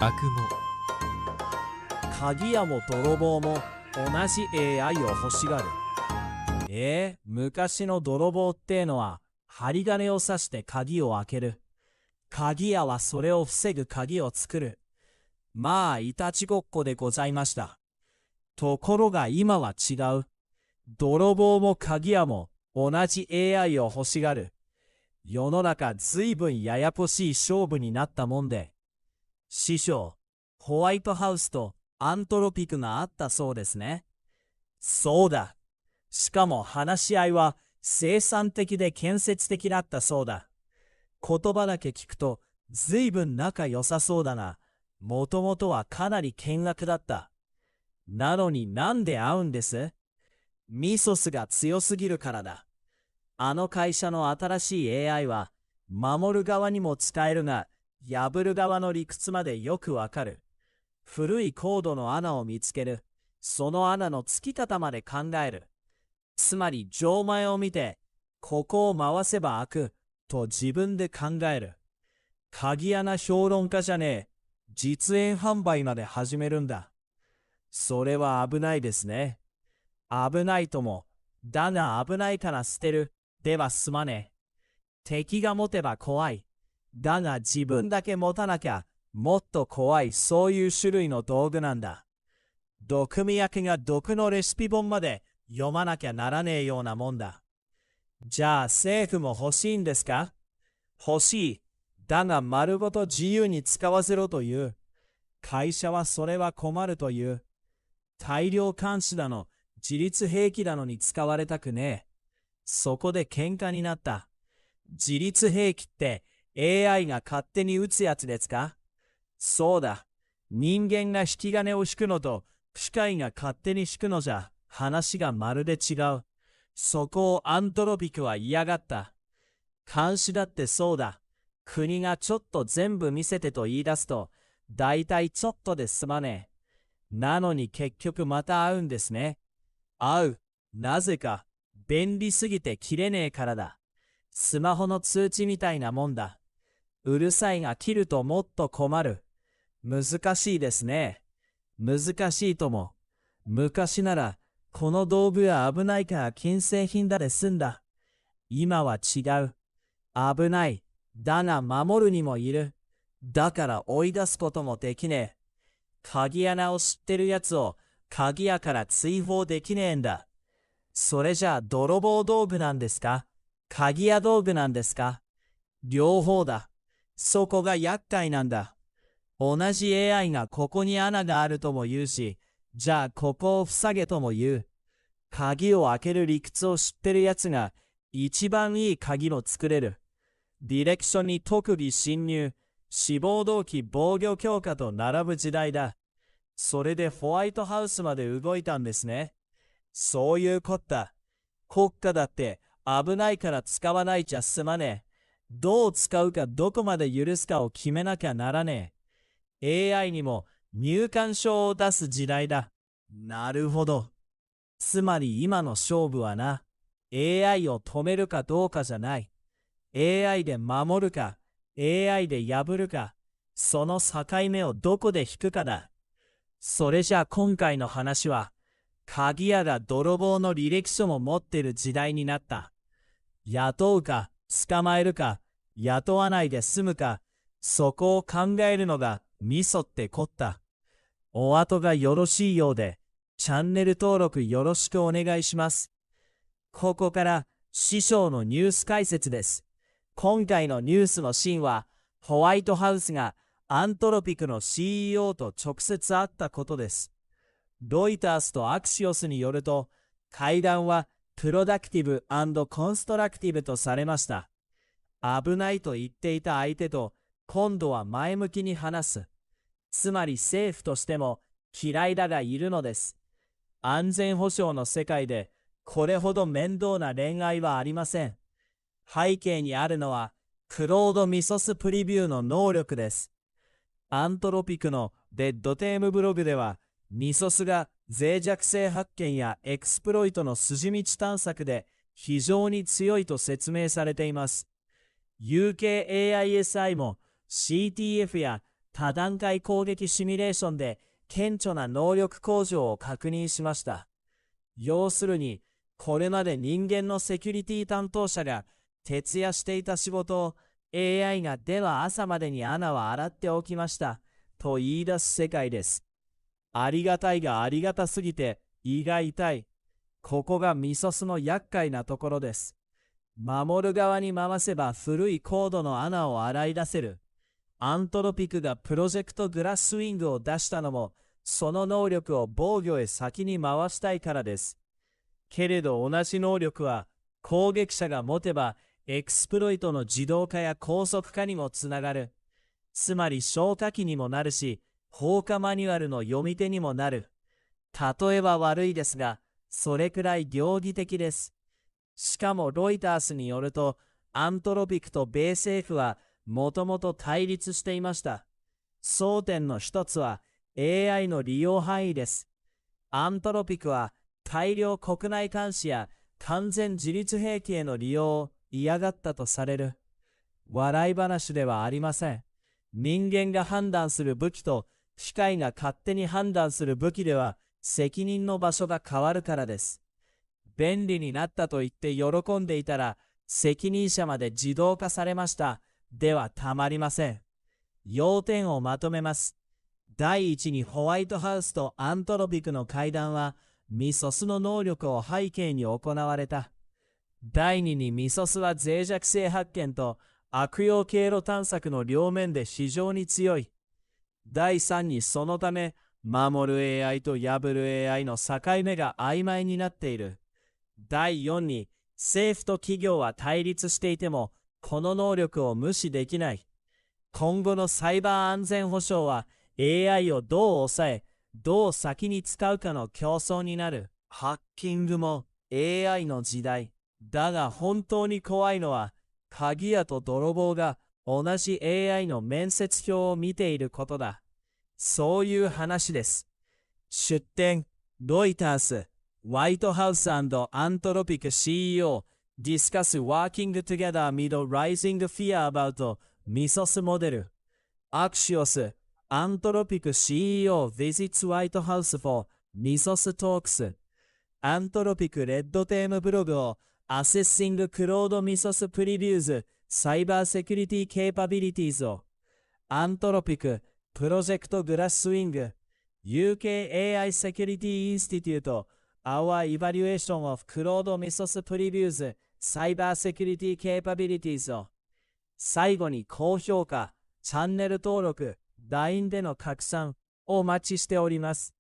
悪も鍵屋も泥棒も同じ AI を欲しがる。昔の泥棒ってのは針金を刺して鍵を開ける。鍵屋はそれを防ぐ鍵を作る。まあいたちごっこでございました。ところが今は違う。泥棒も鍵屋も同じ AI を欲しがる。世の中ずいぶんややこしい勝負になったもんで。師匠、ホワイトハウスとアントロピクがあったそうですね。そうだ。しかも話し合いは生産的で建設的だったそうだ。言葉だけ聞くとずいぶん仲良さそうだな。もともとはかなり険悪だった。なのになんで会うんです？ミソスが強すぎるからだ。あの会社の新しい AI は守る側にも使えるが、破る側の理屈までよくわかる。古いコードの穴を見つける。その穴の付き方まで考える。つまり錠前を見て、ここを回せば開くと自分で考える。鍵穴評論家じゃねえ。実演販売まで始めるんだ。それは危ないですね。危ないとも。だが危ないから捨てる。では済まねえ。敵が持てば怖い。だが自分だけ持たなきゃもっと怖い、そういう種類の道具なんだ。毒味役が毒のレシピ本まで読まなきゃならねえようなもんだ。じゃあ政府も欲しいんですか？欲しい。だが丸ごと自由に使わせろという。会社はそれは困るという。大量監視だの、自律兵器だのに使われたくねえ。そこで喧嘩になった。自律兵器って AI が勝手に撃つやつですか？そうだ。人間が引き金を引くのと機械が勝手に引くのじゃ話がまるで違う。そこをアントロピクは嫌がった。監視だってそうだ。国がちょっと全部見せてと言い出すと、だいたいちょっとで済まねえ。なのに結局また会うんですね。会う。なぜか。便利すぎて切れねえからだ。スマホの通知みたいなもんだ。うるさいが切るともっと困る。難しいですね。難しいとも。昔なら、この道具は危ないから金製品だで済んだ。今は違う。危ない。だが守るにもいる。だから追い出すこともできねえ。鍵穴を知ってるやつを鍵屋から追放できねえんだ。それじゃあ泥棒道具なんですか？鍵屋道具なんですか？両方だ。そこが厄介なんだ。同じ AI がここに穴があるとも言うし、じゃあここを塞げとも言う。鍵を開ける理屈を知ってるやつが一番いい鍵を作れる。ディレクションに特技侵入、志望動機防御強化と並ぶ時代だ。それでホワイトハウスまで動いたんですね。そういうこった。国家だって危ないから使わないじゃ済まねえ。どう使うかどこまで許すかを決めなきゃならねえ。AI にも入館証を出す時代だ。なるほど。つまり今の勝負はな、AI を止めるかどうかじゃない。AI で守るか、AI で破るか、その境目をどこで引くかだ。それじゃあ今回の話は、鍵屋が泥棒の履歴書も持ってる時代になった。雇うか、捕まえるか、雇わないで済むか、そこを考えるのがミソってこった。お後がよろしいようで、チャンネル登録よろしくお願いします。ここから師匠のニュース解説です。今回のニュースのシーンは、ホワイトハウスがアントロピクの CEO と直接会ったことです。ロイタースとアクシオスによると、会談はプロダクティブ&コンストラクティブとされました。危ないと言っていた相手と今度は前向きに話す。つまり政府としても嫌いだがいるのです。安全保障の世界でこれほど面倒な恋愛はありません。背景にあるのはクロード・ミソスプリビューの能力です。アントロピクのデッドテームブログでは、ミソスが脆弱性発見やエクスプロイトの筋道探索で非常に強いと説明されています。UKAISI も CTF や多段階攻撃シミュレーションで顕著な能力向上を確認しました。要するに、これまで人間のセキュリティ担当者が徹夜していた仕事を AI がでは朝までに穴は洗っておきましたと言い出す世界です。ありがたいがありがたすぎて胃が痛い。ここがミソスの厄介なところです。守る側に回せば古いコードの穴を洗い出せる。アントロピクがプロジェクトグラスウィングを出したのも、その能力を防御へ先に回したいからです。けれど同じ能力は、攻撃者が持てば、エクスプロイトの自動化や高速化にもつながる。つまり消火器にもなるし、放火マニュアルの読み手にもなる。例えば悪いですが、それくらい領義的です。しかもロイタースによると、アントロピクと米政府はもともと対立していました。争点の一つは AI の利用範囲です。アントロピクは大量国内監視や完全自律兵器への利用を嫌がったとされる。笑い話ではありません。人間が判断する武器と機械が勝手に判断する武器では責任の場所が変わるからです。便利になったと言って喜んでいたら責任者まで自動化されました。ではたまりません。要点をまとめます。第一にホワイトハウスとアントロピクの会談はミソスの能力を背景に行われた。第二にミソスは脆弱性発見と悪用経路探索の両面で非常に強い。第三にそのため守る AI と破る AI の境目が曖昧になっている。第4に、政府と企業は対立していても、この能力を無視できない。今後のサイバー安全保障は、AI をどう抑え、どう先に使うかの競争になる。ハッキングも AI の時代。だが本当に怖いのは、鍵屋と泥棒が同じ AI の面接表を見ていることだ。そういう話です。出典、ロイタース。White House and Anthropic CEO discuss working together amid rising fear about Misos model. Axios Anthropic CEO visits White House for Misos talks. Anthropic レッドテームブログを Assessing Claude Misos Previews Cyber Security Capabilities を Anthropic Project Glasswing UK AI Security Institute Our Evaluation of Claude Misos Previews Cyber Security Capabilities を最後に高評価、チャンネル登録、LINE での拡散をお待ちしております。